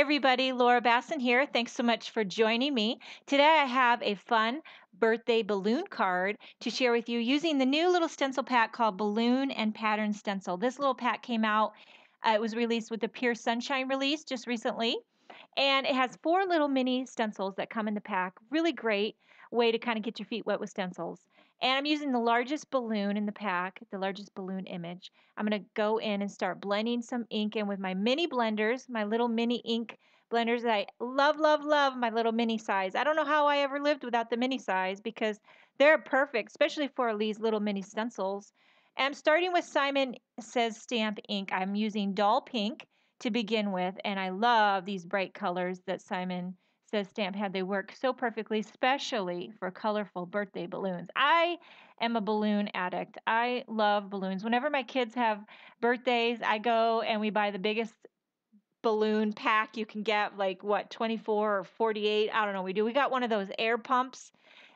Hi, everybody. Laura Bassen here. Thanks so much for joining me. Today, I have a fun birthday balloon card to share with you using the new little stencil pack called Balloon and Pattern Stencil. This little pack came out, it was released with the Pure Sunshine release just recently. And it has 4 little mini stencils that come in the pack. Really great way to kind of get your feet wet with stencils. And I'm using the largest balloon in the pack, the largest balloon image. I'm going to go in and start blending some ink in with my mini blenders, my little mini ink blenders that I love, love, love, my little mini size. I don't know how I ever lived without the mini size because they're perfect, especially for these little mini stencils. And I'm starting with Simon Says Stamp ink. I'm using Doll Pink to begin with, and I love these bright colors that Simon Says Stamp had. They work so perfectly, especially for colorful birthday balloons. I am a balloon addict. I love balloons. Whenever my kids have birthdays, I go and we buy the biggest balloon pack you can get, like what, 24 or 48? I don't know. We got one of those air pumps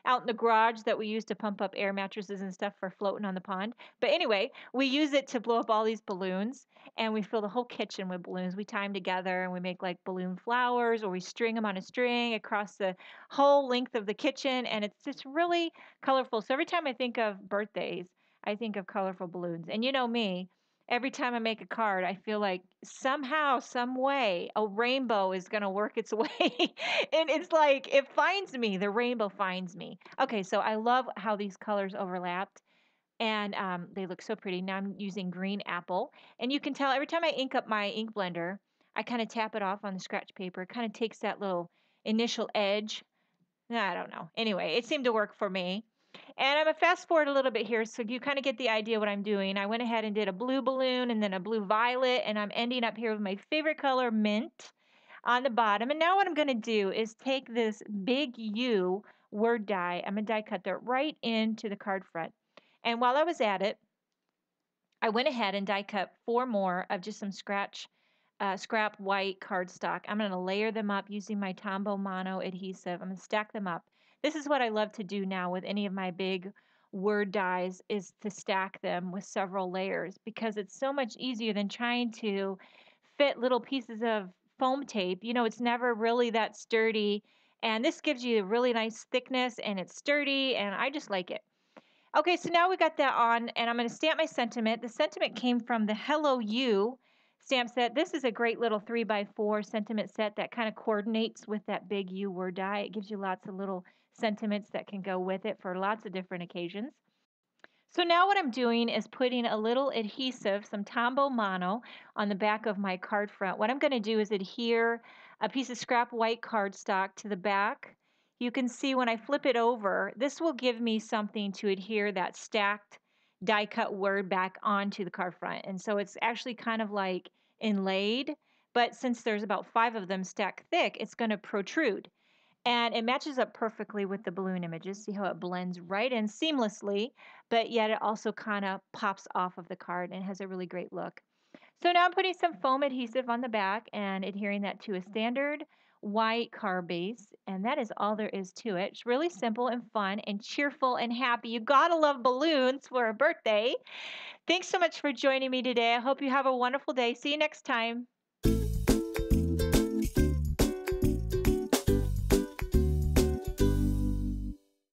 out in the garage that we use to pump up air mattresses and stuff for floating on the pond. But anyway, we use it to blow up all these balloons, and we fill the whole kitchen with balloons. We tie them together and we make like balloon flowers, or we string them on a string across the whole length of the kitchen, and it's just really colorful. So every time I think of birthdays, I think of colorful balloons. And you know me, every time I make a card, I feel like somehow, some way, a rainbow is going to work its way. And it's like it finds me. The rainbow finds me. Okay, so I love how these colors overlapped, and they look so pretty. Now I'm using green apple. And you can tell every time I ink up my ink blender, I kind of tap it off on the scratch paper. It kind of takes that little initial edge. I don't know. Anyway, it seemed to work for me. And I'm going to fast forward a little bit here so you kind of get the idea what I'm doing. I went ahead and did a blue balloon and then a blue violet, and I'm ending up here with my favorite color, mint, on the bottom. And now what I'm going to do is take this big U word die. I'm going to die cut that right into the card front. And while I was at it, I went ahead and die cut 4 more of just some scrap white cardstock. I'm going to layer them up using my Tombow Mono adhesive. I'm going to stack them up. This is what I love to do now with any of my big word dies, is to stack them with several layers because it's so much easier than trying to fit little pieces of foam tape. You know, it's never really that sturdy. And this gives you a really nice thickness, and it's sturdy, and I just like it. Okay, so now we got that on, and I'm going to stamp my sentiment. The sentiment came from the Hello You stamp set. This is a great little 3x4 sentiment set that kind of coordinates with that big U word die. It gives you lots of little sentiments that can go with it for lots of different occasions. So now what I'm doing is putting a little adhesive, some Tombow Mono, on the back of my card front. What I'm going to do is adhere a piece of scrap white cardstock to the back. You can see when I flip it over, this will give me something to adhere that stacked die cut word back onto the card front. And so it's actually kind of like inlaid, but since there's about 5 of them stacked thick, it's going to protrude. And it matches up perfectly with the balloon images. See how it blends right in seamlessly, but yet it also kind of pops off of the card and has a really great look. So now I'm putting some foam adhesive on the back and adhering that to a standard white card base, and that is all there is to it. It's really simple and fun and cheerful and happy. You gotta love balloons for a birthday. Thanks so much for joining me today. I hope you have a wonderful day. See you next time.